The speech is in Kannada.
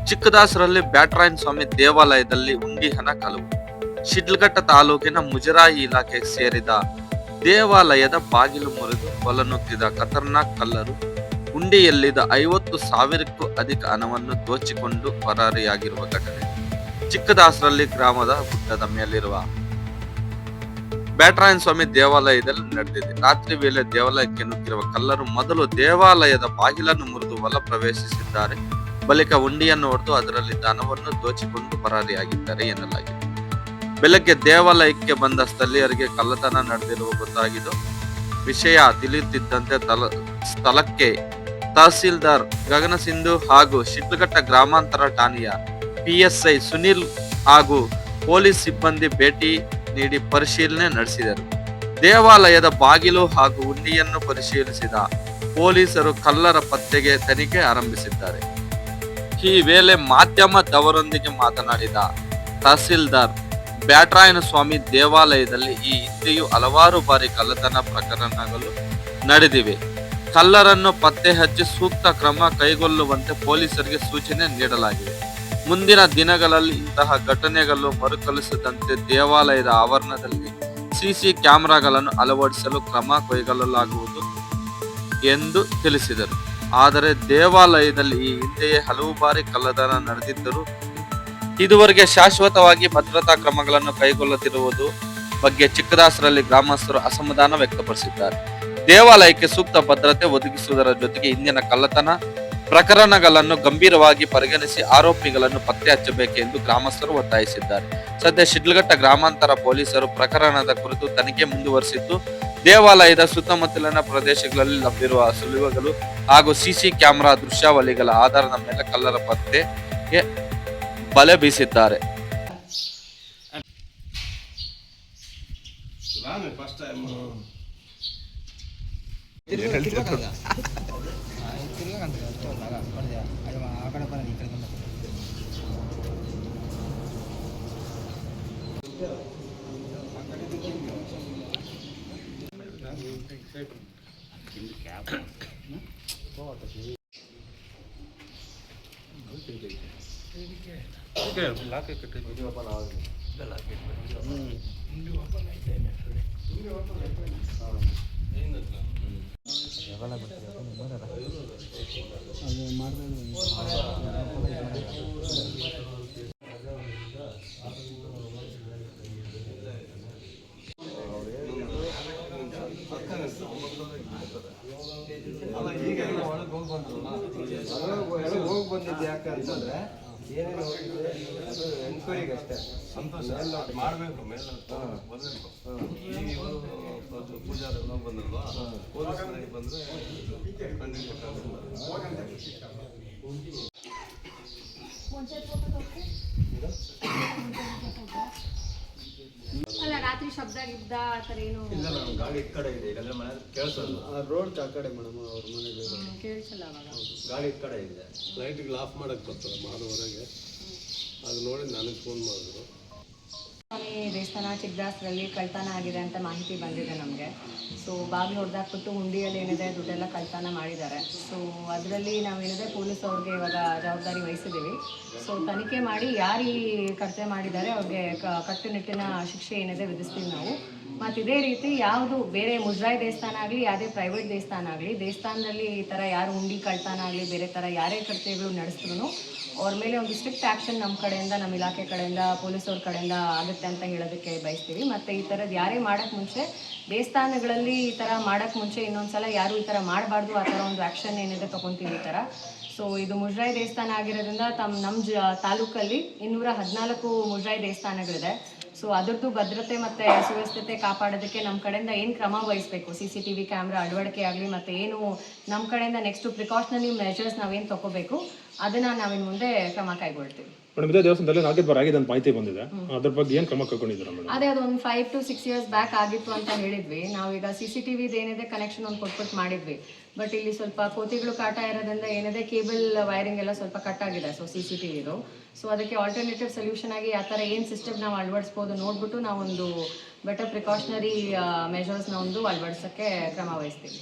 ಚಿಕ್ಕದಾಸರಲ್ಲಿ ಬ್ಯಾಟರಾಯನ ಸ್ವಾಮಿ ದೇವಾಲಯದಲ್ಲಿ ಹುಂಡಿ ಹಣ ಕಳವು. ಶಿಡ್ಲಘಟ್ಟ ತಾಲೂಕಿನ ಮುಜರಾಯಿ ಇಲಾಖೆಗೆ ಸೇರಿದ ದೇವಾಲಯದ ಬಾಗಿಲು ಮುರಿದು ಹೊಲನುಗ್ಗಿದ ಖತರ್ನಾಕ್ ಕಳ್ಳರು ಹುಂಡಿಯಲ್ಲಿದ್ದ 50,000ಕ್ಕೂ ಅಧಿಕ ಹಣವನ್ನು ದೋಚಿಕೊಂಡು ಪರಾರಿಯಾಗಿರುವ ಘಟನೆ ಚಿಕ್ಕದಾಸರಲ್ಲಿ ಗ್ರಾಮದ ಗುಡ್ಡದ ಮೇಲಿರುವ ಬ್ಯಾಟರಾಯನ ಸ್ವಾಮಿ ದೇವಾಲಯದಲ್ಲಿ ನಡೆದಿದೆ. ರಾತ್ರಿ ವೇಳೆ ದೇವಾಲಯಕ್ಕೆ ನುಗ್ಗಿರುವ ಕಳ್ಳರು ಮೊದಲು ದೇವಾಲಯದ ಬಾಗಿಲನ್ನು ಮುರಿದು ಹೊಲ ಪ್ರವೇಶಿಸಿದ್ದಾರೆ. ಬಳಿಕ ಹುಂಡಿಯನ್ನು ಹೊಡೆದು ಅದರಲ್ಲಿದ್ದ ಹಣವನ್ನು ದೋಚಿಕೊಂಡು ಪರಾರಿಯಾಗಿದ್ದಾರೆ ಎನ್ನಲಾಗಿದೆ. ಬೆಳಗ್ಗೆ ದೇವಾಲಯಕ್ಕೆ ಬಂದ ಸ್ಥಳೀಯರಿಗೆ ಕಳ್ಳತನ ನಡೆದಿರುವ ಗೊತ್ತಾಗಿದ್ದು, ವಿಷಯ ತಿಳಿಯುತ್ತಿದ್ದಂತೆ ಸ್ಥಳಕ್ಕೆ ತಹಸೀಲ್ದಾರ್ ಗಗನ ಸಿಂಧು ಹಾಗೂ ಶಿಡ್ಲಘಟ್ಟ ಗ್ರಾಮಾಂತರ ಠಾಣೆಯ PSI ಸುನಿಲ್ ಹಾಗೂ ಪೊಲೀಸ್ ಸಿಬ್ಬಂದಿ ಭೇಟಿ ನೀಡಿ ಪರಿಶೀಲನೆ ನಡೆಸಿದರು. ದೇವಾಲಯದ ಬಾಗಿಲು ಹಾಗೂ ಹುಂಡಿಯನ್ನು ಪರಿಶೀಲಿಸಿದ ಪೊಲೀಸರು ಕಳ್ಳರ ಪತ್ತೆಗೆ ತನಿಖೆ ಆರಂಭಿಸಿದ್ದಾರೆ. ಈ ವೇಳೆ ಮಾಧ್ಯಮದವರೊಂದಿಗೆ ಮಾತನಾಡಿದ ತಹಸೀಲ್ದಾರ್, ಬ್ಯಾಟರಾಯನ ಸ್ವಾಮಿ ದೇವಾಲಯದಲ್ಲಿ ಈ ಹಿಂದೆಯೂ ಹಲವಾರು ಬಾರಿ ಕಳ್ಳತನ ಪ್ರಕರಣಗಳು ನಡೆದಿವೆ. ಕಳ್ಳರನ್ನು ಪತ್ತೆ ಹಚ್ಚಿ ಸೂಕ್ತ ಕ್ರಮ ಕೈಗೊಳ್ಳುವಂತೆ ಪೊಲೀಸರಿಗೆ ಸೂಚನೆ ನೀಡಲಾಗಿದೆ. ಮುಂದಿನ ದಿನಗಳಲ್ಲಿ ಇಂತಹ ಘಟನೆಗಳು ಮರುಕಳಿಸದಂತೆ ದೇವಾಲಯದ ಆವರಣದಲ್ಲಿ CC ಕ್ಯಾಮೆರಾಗಳನ್ನು ಅಳವಡಿಸಲು ಕ್ರಮ ಕೈಗೊಳ್ಳಲಾಗುವುದು ಎಂದು ತಿಳಿಸಿದರು. ಆದರೆ ದೇವಾಲಯದಲ್ಲಿ ಈ ಹಿಂದೆಯೇ ಹಲವು ಬಾರಿ ಕಳ್ಳತನ ನಡೆದಿದ್ದರೂ ಇದುವರೆಗೆ ಶಾಶ್ವತವಾಗಿ ಭದ್ರತಾ ಕ್ರಮಗಳನ್ನು ಕೈಗೊಳ್ಳುತ್ತಿರುವುದು ಬಗ್ಗೆ ಚಿಕ್ಕದಾಸರಲ್ಲಿ ಗ್ರಾಮಸ್ಥರು ಅಸಮಾಧಾನ ವ್ಯಕ್ತಪಡಿಸಿದ್ದಾರೆ. ದೇವಾಲಯಕ್ಕೆ ಸೂಕ್ತ ಭದ್ರತೆ ಒದಗಿಸುವುದರ ಜೊತೆಗೆ ಇಂದಿನ ಕಳ್ಳತನ ಪ್ರಕರಣಗಳನ್ನು ಗಂಭೀರವಾಗಿ ಪರಿಗಣಿಸಿ ಆರೋಪಿಗಳನ್ನು ಪತ್ತೆ ಹಚ್ಚಬೇಕೆಂದು ಗ್ರಾಮಸ್ಥರು ಒತ್ತಾಯಿಸಿದ್ದಾರೆ. ಸದ್ಯ ಶಿಡ್ಲಘಟ್ಟ ಗ್ರಾಮಾಂತರ ಪೊಲೀಸರು ಪ್ರಕರಣದ ಕುರಿತು ತನಿಖೆ ಮುಂದುವರಿಸಿದ್ದು, ದೇವಾಲಯದ ಸುತ್ತಮುತ್ತಲಿನ ಪ್ರದೇಶಗಳಲ್ಲಿ ಲಭ್ಯವಿರುವ ಸುಳಿವುಗಳು ಹಾಗೂ CC ಕ್ಯಾಮೆರಾ ದೃಶ್ಯಾವಳಿಗಳ ಆಧಾರದ ಮೇಲೆ ಕಳ್ಳರ ಪತ್ತೆಗೆ ಬಲೆ ಬೀಸಿದ್ದಾರೆ. ಹೋಗಿ ಬಂದಿದ್ದು ಯಾಕೆ ಅಂತಂದ್ರೆ ಏನೇನು ಹೋಗಿದೆ ಅದು ಎನ್ಕ್ವೈರಿಗೆ ಅಷ್ಟೇ ಮಾಡಬೇಕು ಬರಬೇಕು. ಈಗ ಇವರು ಪೂಜಾರಿ ಬಂದಲ್ವಾ, ಪೊಲೀಸರಿಗೆ ಬಂದರೆ ಅಲ್ಲ ರಾತ್ರಿ ಶಬ್ದ ಗಿಬ್ದ ಆ ಥರ ಏನು ಇಲ್ಲ ಮೇಡಮ್. ಗಾಡಿ ಈ ಕಡೆ ಇದೆ, ಇಲ್ಲೆಲ್ಲ ಮನೆ ಕೇಳಿಸಲ್ಲ. ರೋಡ್ ಆ ಕಡೆ ಮೇಡಮ್, ಅವ್ರ ಮನೆಗೆ ಕೇಳಿಸಲ್ಲ ಅವಾಗ. ಗಾಡಿ ಈ ಕಡೆ ಇದೆ. ಲೈಟಿಗೆ ಆಫ್ ಮಾಡಕ್ಕೆ ಬರ್ತಾರೆ ಮಾರುವರೆಗೆ. ಅದು ನೋಡಿ ನನಗೆ ಫೋನ್ ಮಾಡಿದ್ರು. ಸ್ವಾಮಿ ದೇವಸ್ಥಾನ ಚಿಕ್ಕದಾಸರಲ್ಲಿ ಕಳ್ತನ ಆಗಿದೆ ಅಂತ ಮಾಹಿತಿ ಬಂದಿದೆ ನಮಗೆ. ಸೊ ಬಾಗಿಲು ಹೊಡೆದಾಕ್ಬಿಟ್ಟು ಹುಂಡಿಯಲ್ಲಿ ಏನಿದೆ ದುಡ್ಡೆಲ್ಲ ಕಳ್ತನ ಮಾಡಿದ್ದಾರೆ. ಸೊ ಅದರಲ್ಲಿ ನಾವೇನಿದೆ ಪೊಲೀಸ್ ಅವ್ರಿಗೆ ಇವಾಗ ಜವಾಬ್ದಾರಿ ವಹಿಸಿದ್ದೀವಿ. ಸೊ ತನಿಖೆ ಮಾಡಿ ಯಾರು ಈ ಕೃತ್ಯ ಮಾಡಿದ್ದಾರೆ ಅವ್ರಿಗೆ ಕಟ್ಟುನಿಟ್ಟಿನ ಶಿಕ್ಷೆ ಏನಿದೆ ವಿಧಿಸ್ತೀವಿ ನಾವು. ಮತ್ತು ಇದೇ ರೀತಿ ಯಾವುದು ಬೇರೆ ಮುಜರಾಯಿ ದೇವಸ್ಥಾನ ಆಗಲಿ ಯಾವುದೇ ಪ್ರೈವೇಟ್ ದೇವಸ್ಥಾನ ಆಗಲಿ, ದೇವಸ್ಥಾನದಲ್ಲಿ ಈ ಥರ ಯಾರು ಹುಂಡಿ ಕಳ್ತನ ಆಗಲಿ ಬೇರೆ ಥರ ಯಾರೇ ಕೃತ್ಯಗಳು ನಡೆಸಿದ್ರು ಅವ್ರ ಮೇಲೆ ಒಂದು ಸ್ಟ್ರಿಕ್ಟ್ ಆ್ಯಕ್ಷನ್ ನಮ್ಮ ಕಡೆಯಿಂದ, ನಮ್ಮ ಇಲಾಖೆ ಕಡೆಯಿಂದ, ಪೊಲೀಸವ್ರ ಕಡೆಯಿಂದ ಆಗುತ್ತೆ ಅಂತ ಹೇಳೋದಕ್ಕೆ ಬಯಸ್ತೀವಿ. ಮತ್ತು ಈ ಥರದ್ದು ಯಾರೇ ಮಾಡೋಕ್ಕೆ ಮುಂಚೆ ದೇವಸ್ಥಾನಗಳಲ್ಲಿ ಈ ಥರ ಮಾಡೋಕ್ಕೆ ಮುಂಚೆ ಇನ್ನೊಂದ್ಸಲ ಯಾರು ಈ ಥರ ಮಾಡಬಾರ್ದು ಆ ಥರ ಒಂದು ಆ್ಯಕ್ಷನ್ ಏನಿದೆ ತೊಗೊತೀವಿ ಈ ಥರ. ಸೊ ಇದು ಮುಜರಾಯಿ ದೇವಸ್ಥಾನ ಆಗಿರೋದ್ರಿಂದ ನಮ್ಮ ತಾಲೂಕಲ್ಲಿ 214 ಮುಜರಾಯಿ ದೇವಸ್ಥಾನಗಳಿದೆ. ಸೊ ಅದರದ್ದು ಭದ್ರತೆ ಮತ್ತು ಸುವ್ಯವಸ್ಥತೆ ಕಾಪಾಡೋದಕ್ಕೆ ನಮ್ಮ ಕಡೆಯಿಂದ ಏನು ಕ್ರಮ ವಹಿಸಬೇಕು, CCTV ಕ್ಯಾಮ್ರಾ ಅಳವಡಿಕೆ ಆಗಲಿ ಮತ್ತು ಏನು ನಮ್ಮ ಕಡೆಯಿಂದ ನೆಕ್ಸ್ಟು ಪ್ರಿಕಾಷನರಿ ಮೆಷರ್ಸ್ ನಾವೇನು ತೊಗೋಬೇಕು ಅದನ್ನು ನಾವಿನ್ನು ಮುಂದೆ ಕ್ರಮ ಕೈಗೊಳ್ತೀವಿ. ಮೇಡಮ್, ಇದೇ ದೇವಸ್ಥಾನದಲ್ಲಿ ನಾಗೇಶ್ವರ ಆಗಿದೆ ಅಂತ ಮಾಹಿತಿ ಬಂದಿದೆ. ಅದ್ರ ಬಗ್ಗೆ ಏನು ಕ್ರಮ ಕೈಗೊಂಡಿದ್ದೀರಾ ಮೇಡಮ್? ಅದೇ ಅದೊಂದು 5 to 6 years ಬ್ಯಾಕ್ ಆಗಿತ್ತು ಅಂತ ಹೇಳಿದ್ವಿ. ನಾವೀಗ CCTV ಏನಿದೆ ಕನೆಕ್ಷನ್ ಒಂದು ಕೊಟ್ಬಿಟ್ಟು ಮಾಡಿದ್ವಿ. ಬಟ್ ಇಲ್ಲಿ ಸ್ವಲ್ಪ ಕೋತಿಗಳು ಕಾಟ ಇರೋದ್ರಿಂದ ಏನಿದೆ ಕೇಬಲ್ ವೈರಿಂಗ್ ಎಲ್ಲ ಸ್ವಲ್ಪ ಕಟ್ ಆಗಿದೆ. ಸೊ CCTVದು. ಸೊ ಅದಕ್ಕೆ ಆಲ್ಟರ್ನೇಟಿವ್ ಸೊಲ್ಯೂಷನ್ ಆಗಿ ಆ ಥರ ಏನು ಸಿಸ್ಟಮ್ ನಾವು ಅಳವಡಿಸ್ಬೋದು ನೋಡ್ಬಿಟ್ಟು ನಾವೊಂದು ಬೆಟರ್ ಪ್ರಿಕಾಷನರಿ ಮೆಷರ್ಸ್ನ ಒಂದು ಅಳವಡಿಸೋಕ್ಕೆ ಕ್ರಮ ವಹಿಸ್ತೀವಿ.